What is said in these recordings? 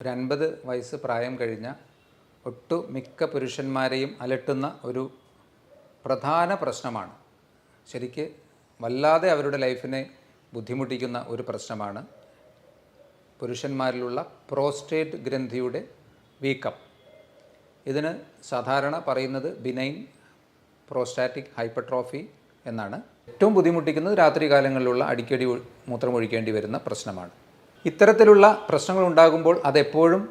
ഒരു 50 വയസ്സ് പ്രായം കഴിഞ്ഞ ഒട്ടുമിക്ക പുരുഷന്മാരെയും അലട്ടുന്ന ഒരു പ്രധാന പ്രശ്നമാണ്. ശരിക്ക് വല്ലാതെ അവരുടെ ലൈഫിനെ ബുദ്ധിമുട്ടിക്കുന്ന ഒരു പ്രശ്നമാണ് പുരുഷന്മാരിലുള്ള പ്രോസ്റ്റേറ്റ് ഗ്രന്ഥിയുടെ വീക്കം. ഇതിന് സാധാരണ പറയുന്നത് ബിനൈൻ പ്രോസ്റ്റാറ്റിക് ഹൈപ്പർട്രോഫി എന്നാണ്. ഏറ്റവും ബുദ്ധിമുട്ടിക്കുന്നത് രാത്രികാലങ്ങളിലുള്ള അടിക്കടി മൂത്രമൊഴിക്കേണ്ടി വരുന്ന പ്രശ്നമാണ്. ഇത്തരത്തിലുള്ള പ്രശ്നങ്ങൾ ഉണ്ടാകുമ്പോൾ അതെപ്പോഴും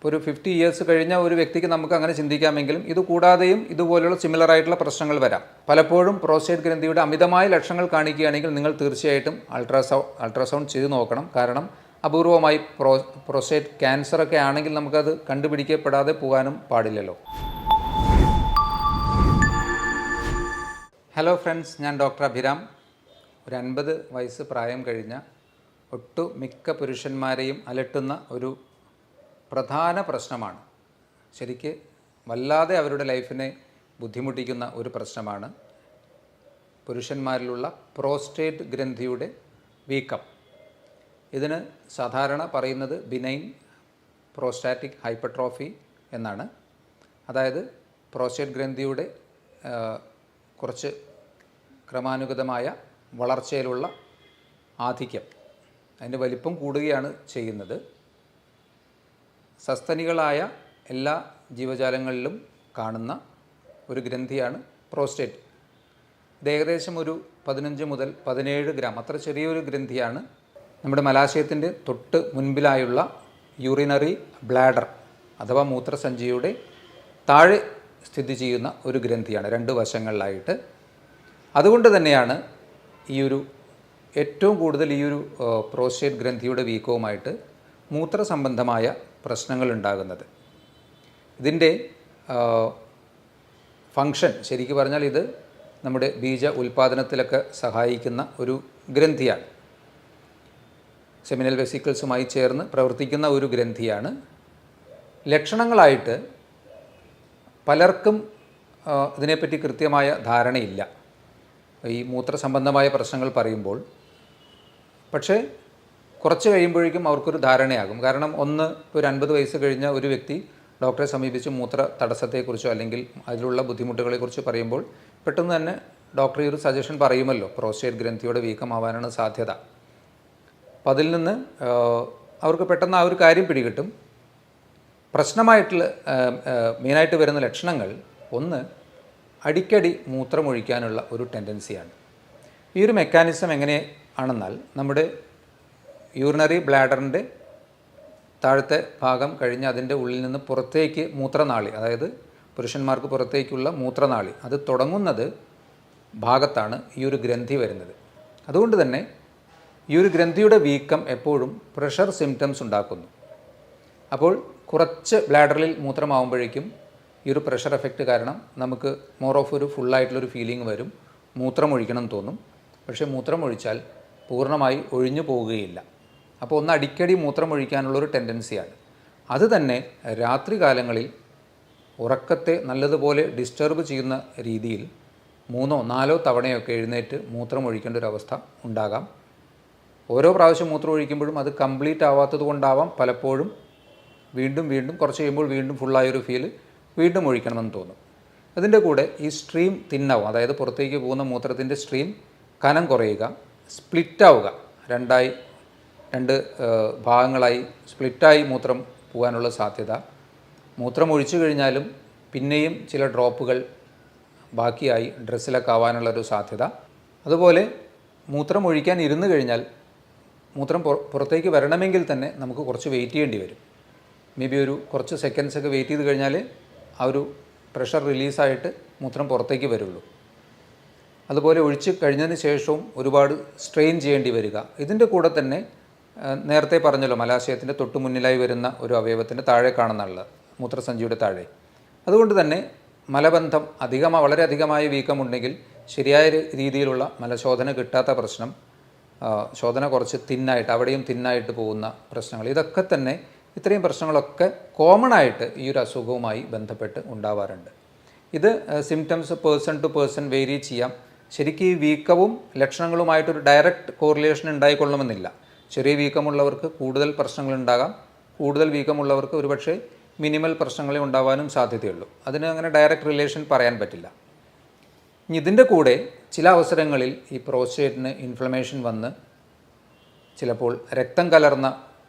ഒരു 50 ഇയേഴ്സ് കഴിഞ്ഞ ഒരു വ്യക്തിക്ക് നമുക്ക് അങ്ങനെ ചിന്തിക്കാമെങ്കിലും ഇത് കൂടാതെയും ഇതുപോലുള്ള സിമിലറായിട്ടുള്ള പ്രശ്നങ്ങൾ വരാം. പലപ്പോഴും പ്രോസ്റ്റേറ്റ് ഗ്രന്ഥിയുടെ അമിതമായ ലക്ഷണങ്ങൾ കാണിക്കുകയാണെങ്കിൽ നിങ്ങൾ തീർച്ചയായിട്ടും അൾട്രാസൗണ്ട് ചെയ്ത് നോക്കണം. കാരണം അപൂർവമായി പ്രോസ്റ്റേറ്റ് ക്യാൻസറൊക്കെ ആണെങ്കിൽ നമുക്കത് കണ്ടുപിടിക്കപ്പെടാതെ പോകാനും പാടില്ലല്ലോ. ഹലോ ഫ്രണ്ട്സ്, ഞാൻ ഡോക്ടർ അഭിരാം. ഒരു 50 വയസ്സ് പ്രായം കഴിഞ്ഞ ഒട്ടുമിക്ക പുരുഷന്മാരെയും അലട്ടുന്ന ഒരു പ്രധാന പ്രശ്നമാണ്. ശരിക്ക് വല്ലാതെ അവരുടെ ലൈഫിനെ ബുദ്ധിമുട്ടിക്കുന്ന ഒരു പ്രശ്നമാണ് പുരുഷന്മാരിലുള്ള പ്രോസ്റ്റേറ്റ് ഗ്രന്ഥിയുടെ വീക്കം. ഇതിന് സാധാരണ പറയുന്നത് ബിനൈൻ പ്രോസ്റ്റാറ്റിക് ഹൈപ്പർട്രോഫി എന്നാണ്. അതായത് പ്രോസ്റ്റേറ്റ് ഗ്രന്ഥിയുടെ കുറച്ച് ക്രമാനുഗതമായ വളർച്ചയിലുള്ള ആധിക്യം, അതിൻ്റെ വലിപ്പം കൂടുകയാണ് ചെയ്യുന്നത്. സസ്തനികളായ എല്ലാ ജീവജാലങ്ങളിലും കാണുന്ന ഒരു ഗ്രന്ഥിയാണ് പ്രോസ്റ്റേറ്റ്. ഇത് ഏകദേശം ഒരു 15 മുതൽ 17 ഗ്രാം, അത്ര ചെറിയൊരു ഗ്രന്ഥിയാണ്. നമ്മുടെ മലാശയത്തിൻ്റെ തൊട്ട് മുൻപിലായുള്ള യൂറിനറി ബ്ലാഡർ അഥവാ മൂത്രസഞ്ചിയുടെ താഴെ സ്ഥിതി ചെയ്യുന്ന ഒരു ഗ്രന്ഥിയാണ്, 2 വശങ്ങളിലായിട്ട്. അതുകൊണ്ട് തന്നെയാണ് ഏറ്റവും കൂടുതൽ ഈ ഒരു പ്രോസ്റ്റേറ്റ് ഗ്രന്ഥിയുടെ വീക്കവുമായിട്ട് മൂത്രസംബന്ധമായ പ്രശ്നങ്ങൾ ഉണ്ടാകുന്നത്. ഇതിൻ്റെ ഫങ്ഷൻ ശരിക്കും പറഞ്ഞാൽ ഇത് നമ്മുടെ ബീജ ഉൽപ്പാദനത്തിലൊക്കെ സഹായിക്കുന്ന ഒരു ഗ്രന്ഥിയാണ്. സെമിനൽ വെസിക്കിൾസുമായി ചേർന്ന് പ്രവർത്തിക്കുന്ന ഒരു ഗ്രന്ഥിയാണ്. ലക്ഷണങ്ങളായിട്ട് പലർക്കും ഇതിനെപ്പറ്റി കൃത്യമായ ധാരണയില്ല ഈ മൂത്രസംബന്ധമായ പ്രശ്നങ്ങൾ പറയുമ്പോൾ. പക്ഷേ കുറച്ച് കഴിയുമ്പോഴേക്കും അവർക്കൊരു ധാരണയാകും. കാരണം ഒരു 50 വയസ്സ് കഴിഞ്ഞ ഒരു വ്യക്തി ഡോക്ടറെ സമീപിച്ച് മൂത്ര തടസ്സത്തെക്കുറിച്ചോ അല്ലെങ്കിൽ അതിലുള്ള ബുദ്ധിമുട്ടുകളെക്കുറിച്ച് പറയുമ്പോൾ പെട്ടെന്ന് തന്നെ ഡോക്ടർ ഈ ഒരു സജഷൻ പറയുമല്ലോ, പ്രോസ്റ്റേറ്റ് ഗ്രന്ഥിയുടെ വീക്കമാവാനാണ് സാധ്യത. അപ്പം അതിൽ നിന്ന് അവർക്ക് പെട്ടെന്ന് ആ ഒരു കാര്യം പിടികിട്ടും. പ്രശ്നമായിട്ടുള്ള മെയിനായിട്ട് വരുന്ന ലക്ഷണങ്ങൾ, ഒന്ന്, അടിക്കടി മൂത്രമൊഴിക്കാനുള്ള ഒരു ടെൻഡൻസിയാണ്. ഈ ഒരു മെക്കാനിസം എങ്ങനെയാണെന്നാൽ, നമ്മുടെ യൂറിനറി ബ്ലാഡറിൻ്റെ താഴത്തെ ഭാഗം കഴിഞ്ഞ് അതിൻ്റെ ഉള്ളിൽ നിന്ന് പുറത്തേക്ക് മൂത്രനാളി, അതായത് പുരുഷന്മാർക്ക് പുറത്തേക്കുള്ള മൂത്രനാളി, അത് തുടങ്ങുന്നത് ഭാഗത്താണ് ഈ ഒരു ഗ്രന്ഥി വരുന്നത്. അതുകൊണ്ട് തന്നെ ഈ ഒരു ഗ്രന്ഥിയുടെ വീക്കം എപ്പോഴും പ്രഷർ സിംറ്റംസ് ഉണ്ടാക്കുന്നു. അപ്പോൾ കുറച്ച് ബ്ലാഡറിൽ മൂത്രമാവുമ്പോഴേക്കും ഈ ഒരു പ്രഷർ എഫക്റ്റ് കാരണം നമുക്ക് മോർ ഓഫ് ഒരു ഫുള്ളായിട്ടുള്ളൊരു ഫീലിംഗ് വരും, മൂത്രമൊഴിക്കണം തോന്നും. പക്ഷേ മൂത്രമൊഴിച്ചാൽ പൂർണ്ണമായി ഒഴിഞ്ഞു പോവുകയില്ല. അപ്പോൾ അടിക്കടി മൂത്രമൊഴിക്കാനുള്ളൊരു ടെൻഡൻസിയാണ്. അത് തന്നെ രാത്രി കാലങ്ങളിൽ ഉറക്കത്തെ നല്ലതുപോലെ ഡിസ്റ്റർബ് ചെയ്യുന്ന രീതിയിൽ 3ഓ 4ഓ തവണയൊക്കെ എഴുന്നേറ്റ് മൂത്രമൊഴിക്കേണ്ട ഒരു അവസ്ഥ ഉണ്ടാകാം. ഓരോ പ്രാവശ്യം മൂത്രമൊഴിക്കുമ്പോഴും അത് കംപ്ലീറ്റ് ആവാത്തത് കൊണ്ടാവാം പലപ്പോഴും വീണ്ടും കുറച്ച് കഴിയുമ്പോൾ വീണ്ടും ഫുള്ളായൊരു ഫീൽ, വീണ്ടും ഒഴിക്കണമെന്ന് തോന്നും. അതിൻ്റെ കൂടെ ഈ സ്ട്രീം തിന്നാവും, അതായത് പുറത്തേക്ക് പോകുന്ന മൂത്രത്തിൻ്റെ സ്ട്രീം കനം കുറയുക, സ്പ്ലിറ്റാവുക, 2 ഭാഗങ്ങളായി സ്പ്ലിറ്റായി മൂത്രം പോകാനുള്ള സാധ്യത. മൂത്രം ഒഴിച്ചു കഴിഞ്ഞാലും പിന്നെയും ചില ഡ്രോപ്പുകൾ ബാക്കിയായി ഡ്രസ്സിലൊക്കെ ആവാനുള്ളൊരു സാധ്യത. അതുപോലെ മൂത്രം ഒഴിക്കാൻ ഇരുന്ന് കഴിഞ്ഞാൽ മൂത്രം പുറത്തേക്ക് വരണമെങ്കിൽ തന്നെ നമുക്ക് കുറച്ച് വെയിറ്റ് ചെയ്യേണ്ടി വരും. മേ ബി കുറച്ച് സെക്കൻഡ്സൊക്കെ വെയിറ്റ് ചെയ്ത് കഴിഞ്ഞാൽ ആ ഒരു പ്രഷർ റിലീസായിട്ട് മൂത്രം പുറത്തേക്ക് വരുള്ളൂ. അതുപോലെ ഒഴിച്ച് കഴിഞ്ഞതിന് ശേഷവും ഒരുപാട് സ്ട്രെയിൻ ചെയ്യേണ്ടി വരിക. ഇതിൻ്റെ കൂടെ തന്നെ നേരത്തെ പറഞ്ഞല്ലോ, മലാശയത്തിൻ്റെ തൊട്ട് മുന്നിലായി വരുന്ന ഒരു അവയവത്തിൻ്റെ താഴെ കാണുന്നുള്ള മൂത്രസഞ്ചിയുടെ താഴെ. അതുകൊണ്ട് തന്നെ മലബന്ധം വളരെ അധികമായ വീക്കമുണ്ടെങ്കിൽ ശരിയായ രീതിയിലുള്ള മലശോധന കിട്ടാത്ത പ്രശ്നം, ശോധന കുറച്ച് തിന്നായിട്ട് അവിടെയും തിന്നായിട്ട് പോകുന്ന പ്രശ്നങ്ങൾ, ഇതൊക്കെ തന്നെ ഇത്രയും പ്രശ്നങ്ങളൊക്കെ കോമൺ ആയിട്ട് ഈ ഒരു അസുഖവുമായി ബന്ധപ്പെട്ട് ഉണ്ടാവാറുണ്ട്. ഇത് symptoms person to person vary ചെയ്യാം. ശരിക്കും ഈ വീക്കവും ലക്ഷണങ്ങളുമായിട്ടൊരു ഡയറക്റ്റ് കോറിലേഷൻ ഉണ്ടായിക്കൊള്ളണമെന്നില്ല. ചെറിയ വീക്കമുള്ളവർക്ക് കൂടുതൽ പ്രശ്നങ്ങളുണ്ടാകാം, കൂടുതൽ വീക്കമുള്ളവർക്ക് ഒരുപക്ഷെ മിനിമൽ പ്രശ്നങ്ങളെ ഉണ്ടാവാനും സാധ്യതയുള്ളൂ. അതിന് അങ്ങനെ ഡയറക്റ്റ് റിലേഷൻ പറയാൻ പറ്റില്ല. ഇനി ഇതിൻ്റെ കൂടെ ചില അവസരങ്ങളിൽ ഈ പ്രോസ്റ്റേറ്റിന് ഇൻഫ്ലമേഷൻ വന്ന് ചിലപ്പോൾ രക്തം കലർന്ന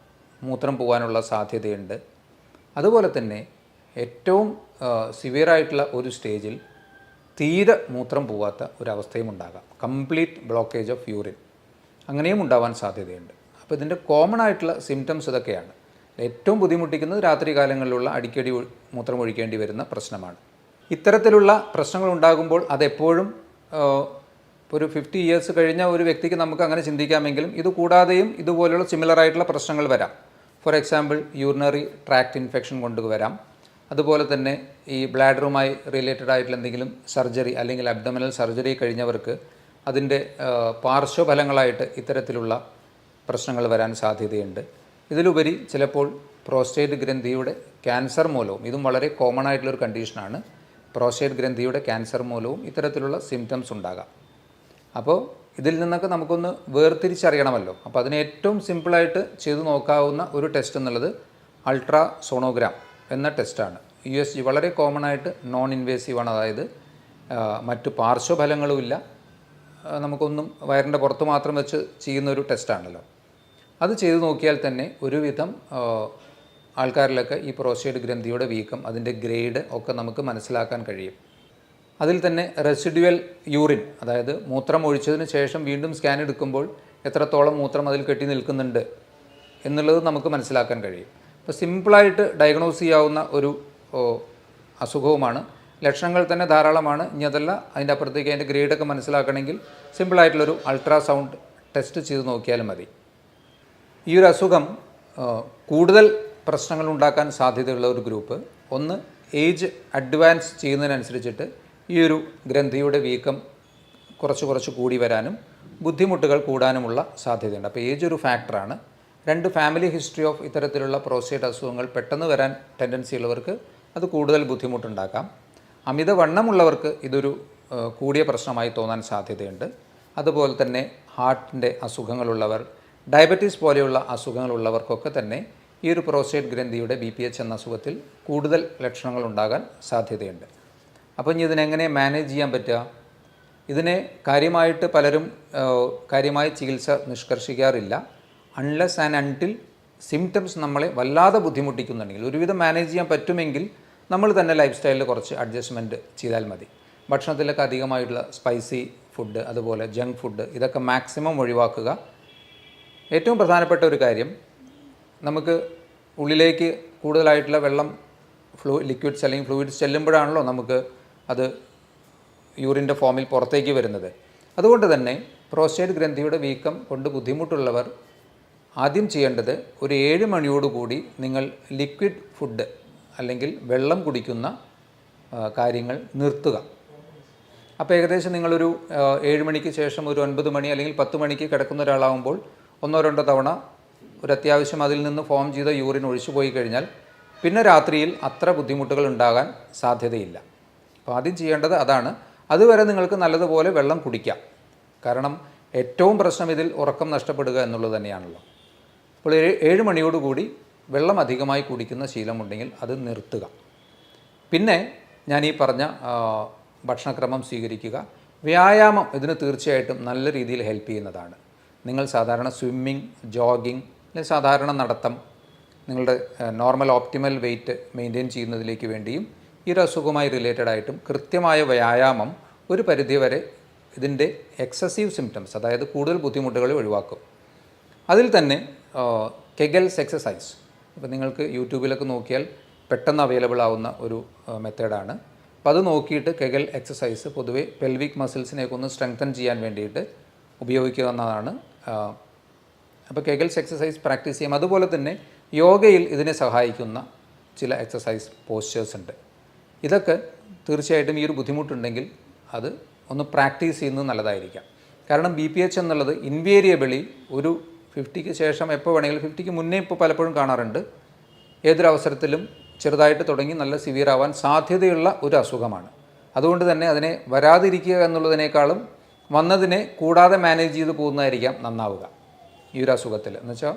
മൂത്രം പോകാനുള്ള സാധ്യതയുണ്ട്. അതുപോലെ തന്നെ ഏറ്റവും സിവിയറായിട്ടുള്ള ഒരു സ്റ്റേജിൽ തീരെ മൂത്രം പോവാത്ത ഒരവസ്ഥയും ഉണ്ടാകാം. കംപ്ലീറ്റ് ബ്ലോക്കേജ് ഓഫ് യൂറിൻ അങ്ങനെയും ഉണ്ടാവാൻ സാധ്യതയുണ്ട്. അപ്പോൾ ഇതിൻ്റെ കോമൺ ആയിട്ടുള്ള സിംറ്റംസ് ഇതൊക്കെയാണ്. ഏറ്റവും ബുദ്ധിമുട്ടിക്കുന്നത് രാത്രി കാലങ്ങളിലുള്ള അടിക്കടി മൂത്രം ഒഴിക്കേണ്ടി വരുന്ന പ്രശ്നമാണ്. ഇത്തരത്തിലുള്ള പ്രശ്നങ്ങൾ ഉണ്ടാകുമ്പോൾ അതെപ്പോഴും ഒരു 50 ഇയേഴ്സ് കഴിഞ്ഞ ഒരു വ്യക്തിക്ക് നമുക്ക് അങ്ങനെ ചിന്തിക്കാമെങ്കിലും ഇത് കൂടാതെയും ഇതുപോലുള്ള സിമിലർ ആയിട്ടുള്ള പ്രശ്നങ്ങൾ വരാം. For example urinary tract infection കൊണ്ട് വരാം. അതുപോലെ തന്നെ ഈ ബ്ലാഡറുമായി റിലേറ്റഡ് ആയിട്ടുള്ള എന്തെങ്കിലും സർജറി അല്ലെങ്കിൽ അബ്ഡോമിനൽ സർജറി കഴിഞ്ഞവർക്ക് അതിൻ്റെ പാർശ്വഫലങ്ങളായിട്ട് ഇത്തരത്തിലുള്ള പ്രശ്നങ്ങൾ വരാൻ സാധ്യതയുണ്ട്. ഇതിലുപരി ചിലപ്പോൾ പ്രോസ്റ്റേറ്റ് ഗ്രന്ഥിയുടെ ക്യാൻസർ മൂലവും, ഇതും വളരെ കോമൺ ആയിട്ടുള്ളൊരു കണ്ടീഷനാണ്, പ്രോസ്റ്റേറ്റ് ഗ്രന്ഥിയുടെ ക്യാൻസർ മൂലവും ഇത്തരത്തിലുള്ള സിംറ്റംസ് ഉണ്ടാകാം. അപ്പോൾ ഇതിൽ നിന്നൊക്കെ നമുക്കൊന്ന് വേർതിരിച്ചറിയണമല്ലോ. അപ്പോൾ അതിന് ഏറ്റവും സിമ്പിളായിട്ട് ചെയ്തു നോക്കാവുന്ന ഒരു ടെസ്റ്റ് എന്നുള്ളത് അൾട്രാ സോണോഗ്രാം എന്ന ടെസ്റ്റാണ്. USG വളരെ കോമൺ ആയിട്ട് നോൺ ഇൻവേസീവാണ്. അതായത് മറ്റു പാർശ്വഫലങ്ങളുമില്ല, നമുക്കൊന്നും വയറിൻ്റെ പുറത്ത് മാത്രം വെച്ച് ചെയ്യുന്ന ഒരു ടെസ്റ്റാണല്ലോ. അത് ചെയ്തു നോക്കിയാൽ തന്നെ ഒരുവിധം ആൾക്കാരിലൊക്കെ ഈ പ്രോസ്റ്റേറ്റ് ഗ്രന്ഥിയുടെ വീക്കം, അതിൻ്റെ ഗ്രേഡ് ഒക്കെ നമുക്ക് മനസ്സിലാക്കാൻ കഴിയും. അതിൽ തന്നെ റെസിഡ്യുവൽ യൂറിൻ, അതായത് മൂത്രം ഒഴിച്ചതിന് ശേഷം വീണ്ടും സ്കാൻ എടുക്കുമ്പോൾ എത്രത്തോളം മൂത്രം അതിൽ കെട്ടി നിൽക്കുന്നുണ്ട് എന്നുള്ളത് നമുക്ക് മനസ്സിലാക്കാൻ കഴിയും. അപ്പോൾ സിമ്പിളായിട്ട് ഡയഗ്നോസ് ചെയ്യാവുന്ന ഒരു അസുഖവുമാണ്. ലക്ഷണങ്ങൾ തന്നെ ധാരാളമാണ്. ഇനി അതല്ല അതിൻ്റെ അപ്പുറത്തേക്ക് അതിൻ്റെ ഗ്രേഡൊക്കെ മനസ്സിലാക്കണമെങ്കിൽ സിമ്പിളായിട്ടുള്ളൊരു അൾട്രാസൗണ്ട് ടെസ്റ്റ് ചെയ്ത് നോക്കിയാലും മതി. ഈ ഒരു അസുഖം കൂടുതൽ പ്രശ്നങ്ങൾ ഉണ്ടാക്കാൻ സാധ്യതയുള്ള ഒരു ഗ്രൂപ്പ്, ഒന്ന് ഏജ് അഡ്വാൻസ് ചെയ്യുന്നതിനനുസരിച്ചിട്ട് ഈ ഒരു ഗ്രന്ഥിയുടെ വീക്കം കുറച്ച് കൂടി വരാനും ബുദ്ധിമുട്ടുകൾ കൂടാനുമുള്ള സാധ്യതയുണ്ട്. അപ്പോൾ ഏജ് ഒരു ഫാക്ടറാണ്. 2, ഫാമിലി ഹിസ്റ്ററി ഓഫ് ഇത്തരത്തിലുള്ള പ്രോസ്റ്റേറ്റ് അസുഖങ്ങൾ പെട്ടെന്ന് വരാൻ ടെൻഡൻസി ഉള്ളവർക്ക് അത് കൂടുതൽ ബുദ്ധിമുട്ടുണ്ടാക്കാം. അമിതവണ്ണമുള്ളവർക്ക് ഇതൊരു കൂടിയ പ്രശ്നമായി തോന്നാൻ സാധ്യതയുണ്ട്. അതുപോലെ തന്നെ ഹാർട്ടിൻ്റെ അസുഖങ്ങളുള്ളവർ, ഡയബറ്റീസ് പോലെയുള്ള അസുഖങ്ങളുള്ളവർക്കൊക്കെ തന്നെ ഈ ഒരു പ്രോസ്റ്റേറ്റ് ഗ്രന്ഥിയുടെ BPH എന്ന അസുഖത്തിൽ കൂടുതൽ ലക്ഷണങ്ങൾ ഉണ്ടാകാൻ സാധ്യതയുണ്ട്. അപ്പോൾ ഇനി ഇതിനെങ്ങനെ മാനേജ് ചെയ്യാൻ പറ്റുക? ഇതിനെ കാര്യമായിട്ട് പലരും കാര്യമായ ചികിത്സ നിഷ്കർഷിക്കാറില്ല. അൺലെസ് ആൻഡ് അൺടിൽ സിംറ്റംസ് നമ്മളെ വല്ലാതെ ബുദ്ധിമുട്ടിക്കുന്നുണ്ടെങ്കിൽ, ഒരുവിധം മാനേജ് ചെയ്യാൻ പറ്റുമെങ്കിൽ നമ്മൾ തന്നെ ലൈഫ് സ്റ്റൈലിൽ കുറച്ച് അഡ്ജസ്റ്റ്മെൻറ്റ് ചെയ്താൽ മതി. ഭക്ഷണത്തിലൊക്കെ അധികമായിട്ടുള്ള സ്പൈസി ഫുഡ്, അതുപോലെ ജങ്ക് ഫുഡ്, ഇതൊക്കെ മാക്സിമം ഒഴിവാക്കുക. ഏറ്റവും പ്രധാനപ്പെട്ട ഒരു കാര്യം, നമുക്ക് ഉള്ളിലേക്ക് കൂടുതലായിട്ടുള്ള വെള്ളം ലിക്വിഡ്സ് അല്ലെങ്കിൽ ഫ്ലൂയിഡ്സ് ചെല്ലുമ്പോഴാണല്ലോ നമുക്ക് അത് യൂറിൻ്റെ ഫോമിൽ പുറത്തേക്ക് വരുന്നത്. അതുകൊണ്ട് തന്നെ പ്രോസ്റ്റേറ്റ് ഗ്രന്ഥിയുടെ വീക്കം കൊണ്ട് ബുദ്ധിമുട്ടുള്ളവർ ആദ്യം ചെയ്യേണ്ടത് ഒരു 7 മണിയോടുകൂടി നിങ്ങൾ ലിക്വിഡ് ഫുഡ് അല്ലെങ്കിൽ വെള്ളം കുടിക്കുന്ന കാര്യങ്ങൾ നിർത്തുക. അപ്പോൾ ഏകദേശം നിങ്ങളൊരു 7 മണിക്ക് ശേഷം ഒരു 9 മണി അല്ലെങ്കിൽ 10 മണിക്ക് കിടക്കുന്ന ഒരാളാകുമ്പോൾ 1-2 തവണ ഒരു അത്യാവശ്യം അതിൽ നിന്ന് ഫോം ചെയ്ത യൂറിൻ ഒഴിച്ചു പോയി കഴിഞ്ഞാൽ പിന്നെ രാത്രിയിൽ അത്ര ബുദ്ധിമുട്ടുകൾ ഉണ്ടാകാൻ സാധ്യതയില്ല. അപ്പോൾ ആദ്യം ചെയ്യേണ്ടത് അതാണ്. അതുവരെ നിങ്ങൾക്ക് നല്ലതുപോലെ വെള്ളം കുടിക്കാം. കാരണം ഏറ്റവും പ്രശ്നം ഇതിൽ ഉറക്കം നഷ്ടപ്പെടുക എന്നുള്ളത് തന്നെയാണല്ലോ. അപ്പോൾ 7 മണിയോടുകൂടി വെള്ളം അധികമായി കുടിക്കുന്ന ശീലമുണ്ടെങ്കിൽ അത് നിർത്തുക. പിന്നെ ഞാൻ ഈ പറഞ്ഞ ഭക്ഷണക്രമം സ്വീകരിക്കുക. വ്യായാമം ഇതിന് തീർച്ചയായിട്ടും നല്ല രീതിയിൽ ഹെൽപ്പ് ചെയ്യുന്നതാണ്. നിങ്ങൾ സാധാരണ സ്വിമ്മിങ്, ജോഗിങ് അല്ലെങ്കിൽ സാധാരണ നടത്തം, നിങ്ങളുടെ നോർമൽ ഓപ്റ്റിമൽ വെയ്റ്റ് മെയിൻറ്റെയിൻ ചെയ്യുന്നതിലേക്ക് വേണ്ടിയും ഈ ഒരു അസുഖവുമായി റിലേറ്റഡ് ആയിട്ടും കൃത്യമായ വ്യായാമം ഒരു പരിധിവരെ ഇതിൻ്റെ എക്സസീവ് സിംറ്റംസ്, അതായത് കൂടുതൽ ബുദ്ധിമുട്ടുകൾ ഒഴിവാക്കും. അതിൽ തന്നെ കെഗൽസ് എക്സസൈസ്, ഇപ്പോൾ നിങ്ങൾക്ക് യൂട്യൂബിലൊക്കെ നോക്കിയാൽ പെട്ടെന്ന് അവൈലബിൾ ആവുന്ന ഒരു മെത്തേഡാണ്. അപ്പോൾ അത് നോക്കിയിട്ട് കെഗൽ എക്സസൈസ് പൊതുവെ പെൽവിക് മസിൽസിനെയൊക്കെ ഒന്ന് സ്ട്രെങ്തൻ ചെയ്യാൻ വേണ്ടിയിട്ട് ഉപയോഗിക്കാവുന്നതാണ്. അപ്പോൾ കെഗൽസ് എക്സസൈസ് പ്രാക്ടീസ് ചെയ്യാം. അതുപോലെ തന്നെ യോഗയിൽ ഇതിനെ സഹായിക്കുന്ന ചില എക്സസൈസ് പോസ്ചേഴ്സ് ഉണ്ട്. ഇതൊക്കെ തീർച്ചയായിട്ടും ഈ ഒരു ബുദ്ധിമുട്ടുണ്ടെങ്കിൽ അത് ഒന്ന് പ്രാക്ടീസ് ചെയ്യുന്നത് നല്ലതായിരിക്കാം. കാരണം BPH എന്നുള്ളത് ഇൻവേരിയബിളി ഒരു 50ക്ക് ശേഷം എപ്പോൾ വേണമെങ്കിലും, 50ക്ക് മുന്നേ ഇപ്പോൾ പലപ്പോഴും കാണാറുണ്ട്, ഏതൊരവസരത്തിലും ചെറുതായിട്ട് തുടങ്ങി നല്ല സിവിയർ ആവാൻ സാധ്യതയുള്ള ഒരു അസുഖമാണ്. അതുകൊണ്ട് തന്നെ അതിനെ വരാതിരിക്കുക എന്നുള്ളതിനേക്കാളും വന്നതിനെ കൂടാതെ മാനേജ് ചെയ്ത് പോകുന്നതായിരിക്കാം നന്നാവുക ഈ ഒരു അസുഖത്തിൽ. എന്നുവെച്ചാൽ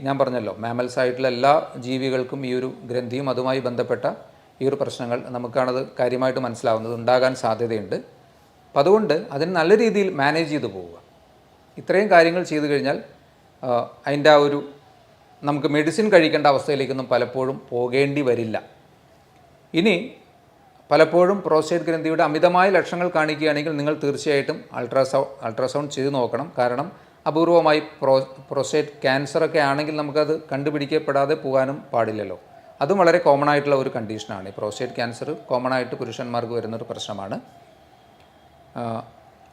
ഞാൻ പറഞ്ഞല്ലോ മാമൽസ് ആയിട്ടുള്ള എല്ലാ ജീവികൾക്കും ഈ ഒരു ഗ്രന്ഥിയും അതുമായി ബന്ധപ്പെട്ട ഈ ഒരു പ്രശ്നങ്ങൾ നമുക്കാണത് കാര്യമായിട്ട് മനസ്സിലാവുന്നത്, ഉണ്ടാകാൻ സാധ്യതയുണ്ട്. അപ്പം അതുകൊണ്ട് അതിന് നല്ല രീതിയിൽ മാനേജ് ചെയ്ത് പോവുക. ഇത്രയും കാര്യങ്ങൾ ചെയ്തു കഴിഞ്ഞാൽ അതിൻ്റെ ആ ഒരു നമുക്ക് മെഡിസിൻ കഴിക്കേണ്ട അവസ്ഥയിലേക്കൊന്നും പലപ്പോഴും പോകേണ്ടി വരില്ല. ഇനി പലപ്പോഴും പ്രോസ്റ്റേറ്റ് ഗ്രന്ഥിയുടെ അമിതമായ ലക്ഷണങ്ങൾ കാണിക്കുകയാണെങ്കിൽ നിങ്ങൾ തീർച്ചയായിട്ടും അൾട്രാസൗണ്ട് ചെയ്ത് നോക്കണം. കാരണം അപൂർവമായി പ്രോസ്റ്റേറ്റ് ക്യാൻസറൊക്കെ ആണെങ്കിൽ നമുക്കത് കണ്ടുപിടിക്കപ്പെടാതെ പോകാനും പാടില്ലല്ലോ. അതും വളരെ കോമൺ ആയിട്ടുള്ള ഒരു കണ്ടീഷനാണ്. ഈ പ്രോസ്റ്റേറ്റ് ക്യാൻസർ കോമൺ ആയിട്ട് പുരുഷന്മാർക്ക് വരുന്നൊരു പ്രശ്നമാണ്.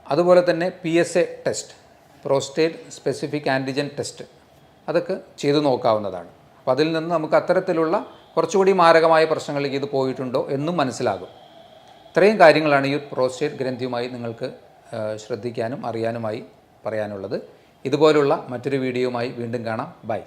അതുപോലെ തന്നെ PSA test, prostate specific antigen test, അതൊക്കെ ചെയ്തു നോക്കാവുന്നതാണ്. അപ്പോൾ അതിൽ നിന്ന് നമുക്ക് അത്തരത്തിലുള്ള കുറച്ചുകൂടി മാരകമായ പ്രശ്നങ്ങളിലേക്ക് ഇത് പോയിട്ടുണ്ടോ എന്നും മനസ്സിലാകും. ഇത്രയും കാര്യങ്ങളാണ് ഈ പ്രോസ്റ്റേറ്റ് ഗ്രന്ഥിയുമായി നിങ്ങൾക്ക് ശ്രദ്ധിക്കാനും അറിയാനുമായി പറയാനുള്ളത്. ഇതുപോലുള്ള മറ്റൊരു വീഡിയോയുമായി വീണ്ടും കാണാം. ബൈ.